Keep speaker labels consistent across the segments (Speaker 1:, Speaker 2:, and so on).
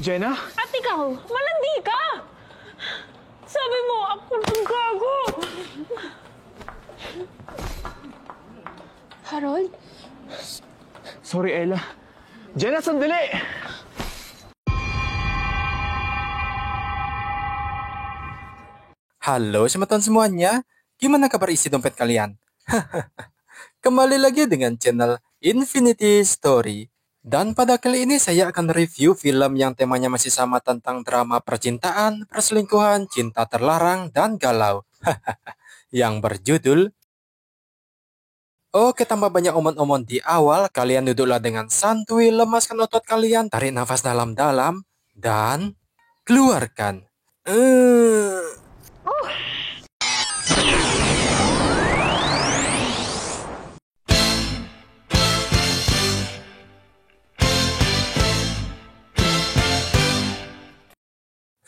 Speaker 1: Jenna?
Speaker 2: At ikaw, malandi ka! Sabi mo, ako ng gago! Harold?
Speaker 1: Sorry, Ella. Jenna, sandali!
Speaker 3: Halo teman-teman semuanya, gimana kabar isi dompet kalian? Kembali lagi dengan channel Infinity Story. Dan pada kali ini saya akan review film yang temanya masih sama tentang drama percintaan, perselingkuhan, cinta terlarang, dan galau. Yang berjudul Oke, tanpa banyak omong-omong di awal, kalian duduklah dengan santuy, lemaskan otot kalian, tarik nafas dalam-dalam, dan keluarkan.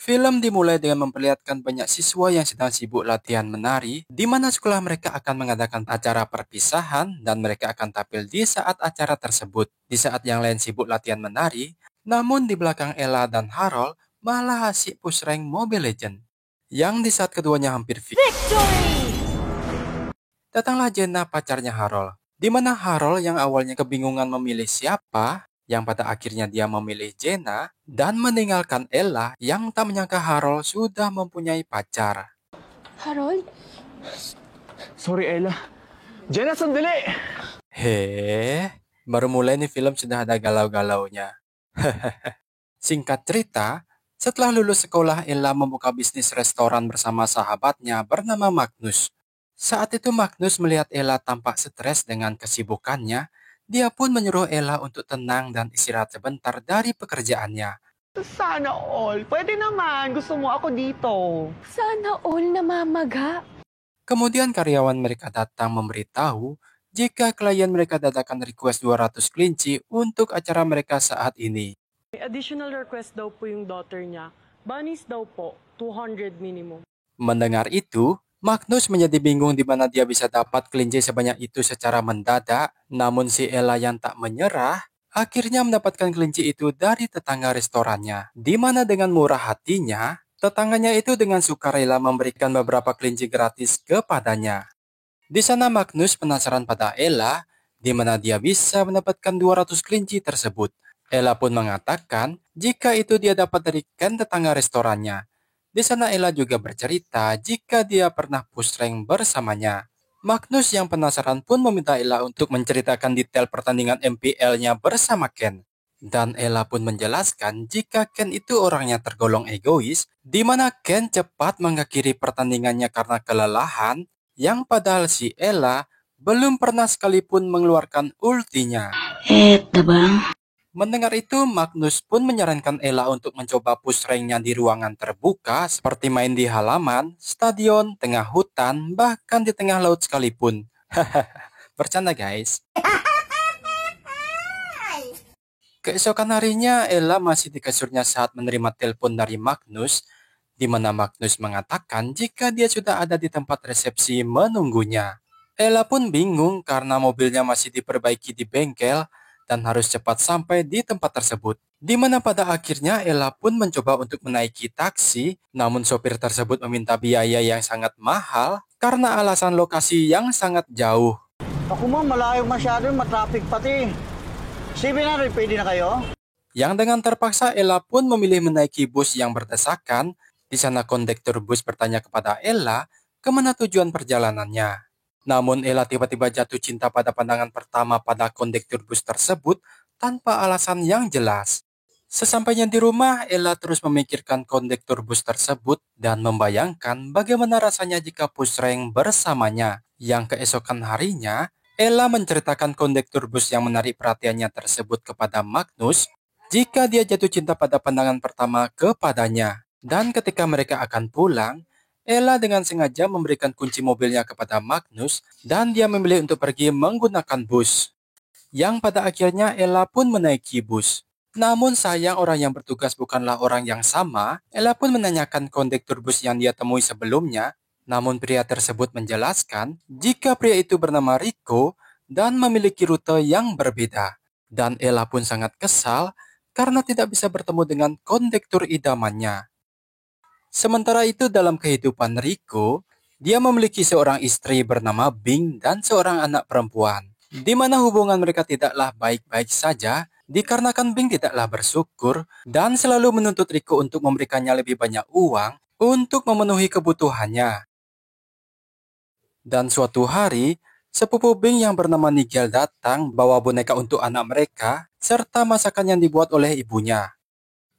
Speaker 3: Film dimulai dengan memperlihatkan banyak siswa yang sedang sibuk latihan menari, di mana sekolah mereka akan mengadakan acara perpisahan dan mereka akan tampil di saat acara tersebut. Di saat yang lain sibuk latihan menari, namun di belakang Ella dan Harold malah asik push rank Mobile Legends. Yang di saat keduanya hampir victory! Datanglah Jenna, pacarnya Harold. Di mana Harold yang awalnya kebingungan memilih siapa, yang pada akhirnya dia memilih Jenna dan meninggalkan Ella yang tak menyangka Harold sudah mempunyai pacar.
Speaker 2: Harold?
Speaker 1: Sorry, Ella. Jenna, sandali!
Speaker 3: Baru mulai nih film sudah ada galau-galaunya. Singkat cerita, setelah lulus sekolah Ella membuka bisnis restoran bersama sahabatnya bernama Magnus. Saat itu Magnus melihat Ella tampak stres dengan kesibukannya. Dia pun menyuruh Ella untuk tenang dan istirahat sebentar dari pekerjaannya.
Speaker 1: Sana all. Pwede naman. Gusto mo ako dito.
Speaker 2: Sana all namamaga.
Speaker 3: Kemudian karyawan mereka datang memberitahu jika klien mereka dadakan request 200 kelinci untuk acara mereka saat ini.
Speaker 4: May additional request daw po yung daughter niya. Bunnies daw po, 200 minimum.
Speaker 3: Mendengar itu, Magnus menjadi bingung di mana dia bisa dapat kelinci sebanyak itu secara mendadak. Namun si Ella yang tak menyerah, akhirnya mendapatkan kelinci itu dari tetangga restorannya. Di mana dengan murah hatinya, tetangganya itu dengan sukarela memberikan beberapa kelinci gratis kepadanya. Di sana Magnus penasaran pada Ella, di mana dia bisa mendapatkan 200 kelinci tersebut. Ella pun mengatakan jika itu dia dapat dari Ken, tetangga restorannya. Di sana Ella juga bercerita jika dia pernah push rank bersamanya. Magnus yang penasaran pun meminta Ella untuk menceritakan detail pertandingan MPL-nya bersama Ken. Dan Ella pun menjelaskan jika Ken itu orangnya tergolong egois, di mana Ken cepat mengakhiri pertandingannya karena kelelahan, yang padahal si Ella belum pernah sekalipun mengeluarkan ultinya.
Speaker 5: Bang.
Speaker 3: Mendengar itu, Magnus pun menyarankan Ella untuk mencoba push rank-nya di ruangan terbuka seperti main di halaman, stadion, tengah hutan, bahkan di tengah laut sekalipun. Bercanda guys. Keesokan harinya, Ella masih di kasurnya saat menerima telepon dari Magnus, di mana Magnus mengatakan jika dia sudah ada di tempat resepsi menunggunya. Ella pun bingung karena mobilnya masih diperbaiki di bengkel, dan harus cepat sampai di tempat tersebut. Di mana pada akhirnya Ella pun mencoba untuk menaiki taksi, namun sopir tersebut meminta biaya yang sangat mahal karena alasan lokasi yang sangat jauh.
Speaker 5: Ako mo, malayo masyado, matraffic pati. 700, pwede na kayo?
Speaker 3: Yang dengan terpaksa Ella pun memilih menaiki bus yang berdesakan. Di sana kondektur bus bertanya kepada Ella kemana tujuan perjalanannya. Namun Ella tiba-tiba jatuh cinta pada pandangan pertama pada kondektur bus tersebut tanpa alasan yang jelas. Sesampainya di rumah, Ella terus memikirkan kondektur bus tersebut dan membayangkan bagaimana rasanya jika push rank bersamanya. Yang keesokan harinya, Ella menceritakan kondektur bus yang menarik perhatiannya tersebut kepada Magnus jika dia jatuh cinta pada pandangan pertama kepadanya. Dan ketika mereka akan pulang, Ella dengan sengaja memberikan kunci mobilnya kepada Magnus dan dia memilih untuk pergi menggunakan bus. Yang pada akhirnya Ella pun menaiki bus. Namun sayang orang yang bertugas bukanlah orang yang sama. Ella pun menanyakan kondektur bus yang dia temui sebelumnya. Namun pria tersebut menjelaskan jika pria itu bernama Rico dan memiliki rute yang berbeda. Dan Ella pun sangat kesal karena tidak bisa bertemu dengan kondektur idamannya. Sementara itu dalam kehidupan Rico, dia memiliki seorang istri bernama Bing dan seorang anak perempuan, di mana hubungan mereka tidaklah baik-baik saja, dikarenakan Bing tidaklah bersyukur dan selalu menuntut Rico untuk memberikannya lebih banyak uang untuk memenuhi kebutuhannya. Dan suatu hari, sepupu Bing yang bernama Nigel datang bawa boneka untuk anak mereka, serta masakan yang dibuat oleh ibunya.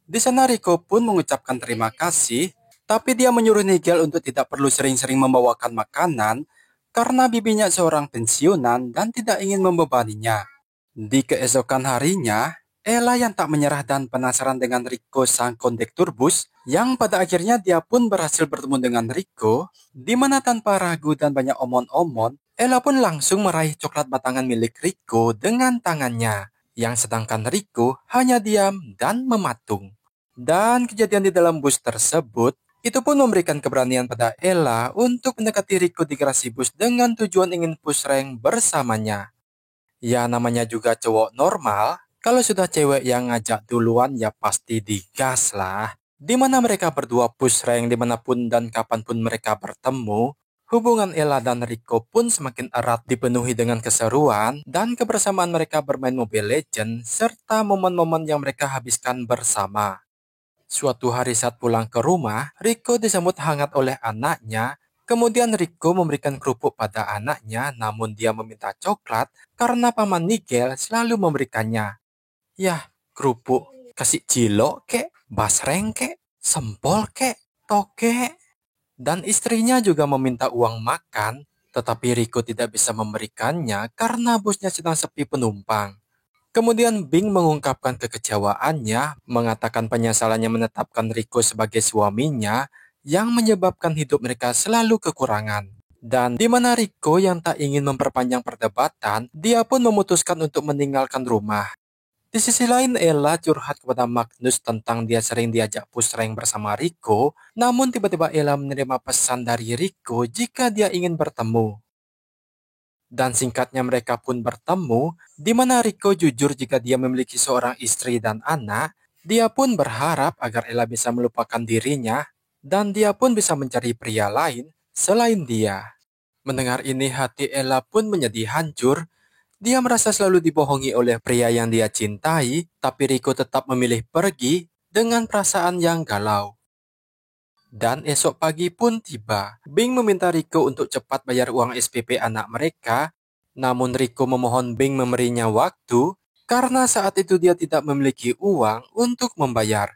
Speaker 3: Di sana Rico pun mengucapkan terima kasih, tapi dia menyuruh Nigel untuk tidak perlu sering-sering membawakan makanan, karena bibinya seorang pensiunan dan tidak ingin membebaninya. Di keesokan harinya, Ella yang tak menyerah dan penasaran dengan Rico sang kondektur bus, yang pada akhirnya dia pun berhasil bertemu dengan Rico, di mana tanpa ragu dan banyak omon-omon, Ella pun langsung meraih coklat batangan milik Rico dengan tangannya, yang sedangkan Rico hanya diam dan mematung. Dan kejadian di dalam bus tersebut, itu pun memberikan keberanian pada Ella untuk mendekati Rico di garasi bus dengan tujuan ingin push rank bersamanya. Ya namanya juga cowok normal, kalau sudah cewek yang ngajak duluan ya pasti digas lah. Dimana mereka berdua push rank dimanapun dan kapanpun mereka bertemu, hubungan Ella dan Rico pun semakin erat dipenuhi dengan keseruan dan kebersamaan mereka bermain Mobile Legends serta momen-momen yang mereka habiskan bersama. Suatu hari saat pulang ke rumah, Rico disambut hangat oleh anaknya. Kemudian Rico memberikan kerupuk pada anaknya, namun dia meminta coklat karena paman Nigel selalu memberikannya. Yah, kerupuk, kasih cilok kek, basreng kek, sempol kek, toke. Dan istrinya juga meminta uang makan, tetapi Rico tidak bisa memberikannya karena busnya sedang sepi penumpang. Kemudian Bing mengungkapkan kekecewaannya, mengatakan penyesalannya menetapkan Rico sebagai suaminya yang menyebabkan hidup mereka selalu kekurangan. Dan di mana Rico yang tak ingin memperpanjang perdebatan, dia pun memutuskan untuk meninggalkan rumah. Di sisi lain, Ella curhat kepada Magnus tentang dia sering diajak push rank bersama Rico, namun tiba-tiba Ella menerima pesan dari Rico jika dia ingin bertemu. Dan singkatnya mereka pun bertemu, di mana Rico jujur jika dia memiliki seorang istri dan anak. Dia pun berharap agar Ella bisa melupakan dirinya, dan dia pun bisa mencari pria lain selain dia. Mendengar ini hati Ella pun menjadi hancur. Dia merasa selalu dibohongi oleh pria yang dia cintai, tapi Rico tetap memilih pergi dengan perasaan yang galau. Dan esok pagi pun tiba. Bing meminta Rico untuk cepat bayar uang SPP anak mereka. Namun Rico memohon Bing memberinya waktu karena saat itu dia tidak memiliki uang untuk membayar.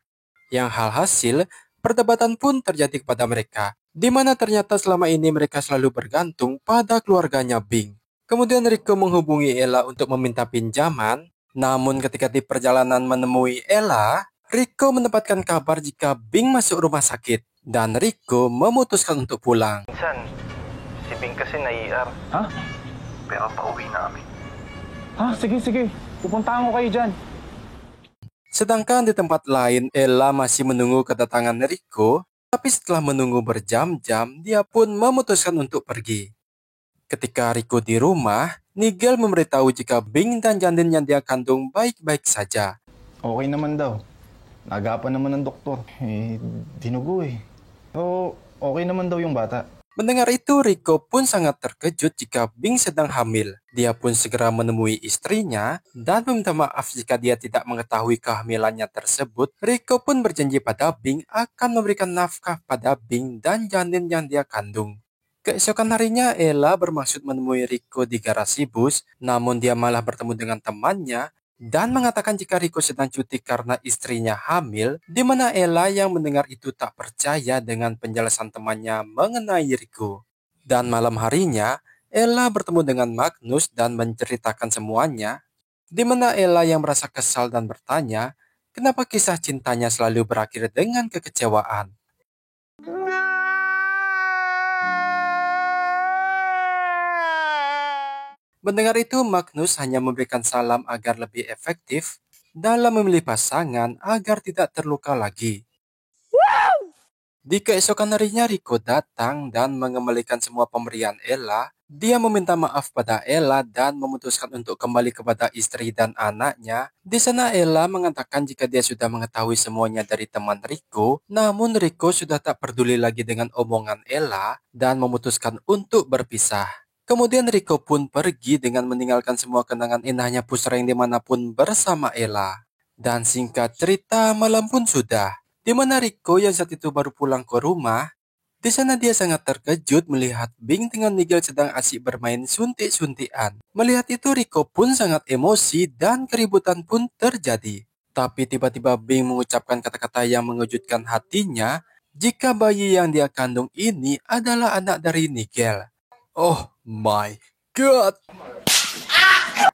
Speaker 3: Yang hasil, perdebatan pun terjadi kepada mereka, di mana ternyata selama ini mereka selalu bergantung pada keluarganya Bing. Kemudian Rico menghubungi Ella untuk meminta pinjaman. Namun ketika di perjalanan menemui Ella, Rico mendapatkan kabar jika Bing masuk rumah sakit. Dan Rico memutuskan untuk pulang.
Speaker 6: Minsan, si Bing kasi nai-ER.
Speaker 1: Ha?
Speaker 6: Pero pauwi namin.
Speaker 1: Ha? Sige. Pupuntahan ko kayo dyan.
Speaker 3: Sedangkan di tempat lain, Ella masih menunggu kedatangan Rico. Tapi setelah menunggu berjam-jam, dia pun memutuskan untuk pergi. Ketika Rico di rumah, Nigel memberitahu jika Bing dan janin yang dia kandung baik-baik saja.
Speaker 7: Okay naman daw. Nagapan naman ng doktor. Dinugo eh. Pero okay naman daw yung bata.
Speaker 3: Mendengar itu, Rico pun sangat terkejut jika Bing sedang hamil. Dia pun segera menemui istrinya dan meminta maaf jika dia tidak mengetahui kehamilannya tersebut. Rico pun berjanji pada Bing akan memberikan nafkah pada Bing dan janin yang dia kandung. Keesokan harinya, Ella bermaksud menemui Rico di garasi bus, namun dia malah bertemu dengan temannya dan mengatakan jika Rico sedang cuti karena istrinya hamil, di mana Ella yang mendengar itu tak percaya dengan penjelasan temannya mengenai Rico. Dan malam harinya, Ella bertemu dengan Magnus dan menceritakan semuanya, di mana Ella yang merasa kesal dan bertanya, kenapa kisah cintanya selalu berakhir dengan kekecewaan. Mendengar itu, Magnus hanya memberikan salam agar lebih efektif dalam memilih pasangan agar tidak terluka lagi. Di keesokan harinya, Rico datang dan mengembalikan semua pemberian Ella, Dia meminta maaf pada Ella dan memutuskan untuk kembali kepada istri dan anaknya. Di sana Ella mengatakan jika dia sudah mengetahui semuanya dari teman Rico, namun Rico sudah tak peduli lagi dengan omongan Ella dan memutuskan untuk berpisah. Kemudian Rico pun pergi dengan meninggalkan semua kenangan indahnya pusreng dimanapun bersama Ella. Dan singkat cerita, malam pun sudah, di mana Rico yang saat itu baru pulang ke rumah. Di sana dia sangat terkejut melihat Bing dengan Nigel sedang asyik bermain suntik-suntikan. Melihat itu Rico pun sangat emosi dan keributan pun terjadi. Tapi tiba-tiba Bing mengucapkan kata-kata yang mengejutkan hatinya jika bayi yang dia kandung ini adalah anak dari Nigel. Oh my god.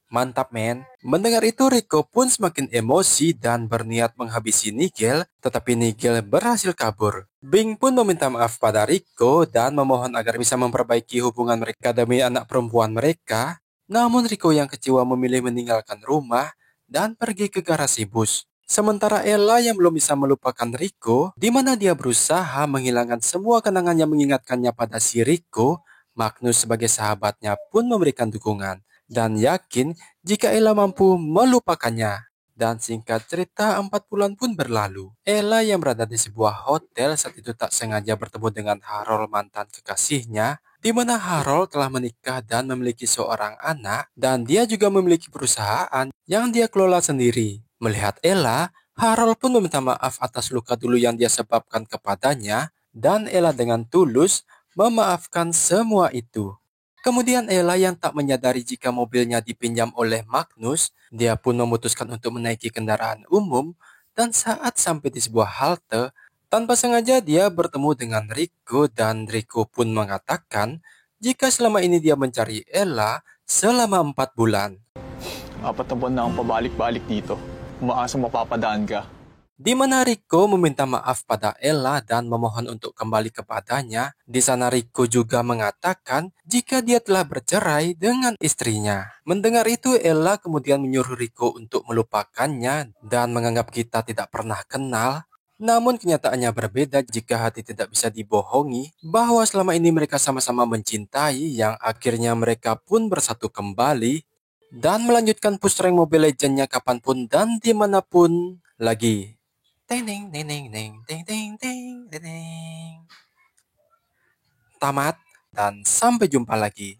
Speaker 3: Mantap men. Mendengar itu Rico pun semakin emosi dan berniat menghabisi Nigel, tetapi Nigel berhasil kabur. Bing pun meminta maaf pada Rico dan memohon agar bisa memperbaiki hubungan mereka demi anak perempuan mereka. Namun Rico yang kecewa memilih meninggalkan rumah dan pergi ke garasi bus. Sementara Ella yang belum bisa melupakan Rico, di mana dia berusaha menghilangkan semua kenangan yang mengingatkannya pada si Rico, Magnus sebagai sahabatnya pun memberikan dukungan dan yakin jika Ella mampu melupakannya. Dan singkat cerita 4 bulan pun berlalu. Ella yang berada di sebuah hotel saat itu tak sengaja bertemu dengan Harold mantan kekasihnya, di mana Harold telah menikah dan memiliki seorang anak dan dia juga memiliki perusahaan yang dia kelola sendiri. Melihat Ella, Harold pun meminta maaf atas luka dulu yang dia sebabkan kepadanya dan Ella dengan tulus memaafkan semua itu. Kemudian Ella yang tak menyadari jika mobilnya dipinjam oleh Magnus, dia pun memutuskan untuk menaiki kendaraan umum dan saat sampai di sebuah halte, tanpa sengaja dia bertemu dengan Rico dan Rico pun mengatakan jika selama ini dia mencari Ella selama 4 bulan.
Speaker 1: 4 na buwan na akong pabalik-balik dito. Umaasa mapapadaan ka.
Speaker 3: Di mana Rico meminta maaf pada Ella dan memohon untuk kembali kepadanya. Di sana Rico juga mengatakan jika dia telah bercerai dengan istrinya. Mendengar itu Ella kemudian menyuruh Rico untuk melupakannya dan menganggap kita tidak pernah kenal. Namun kenyataannya berbeda jika hati tidak bisa dibohongi bahwa selama ini mereka sama-sama mencintai yang akhirnya mereka pun bersatu kembali dan melanjutkan pusreng Mobile Legends-nya kapanpun dan dimanapun lagi. Ding ding ding ding ding ding ding ding ding. Tamat dan sampai jumpa lagi.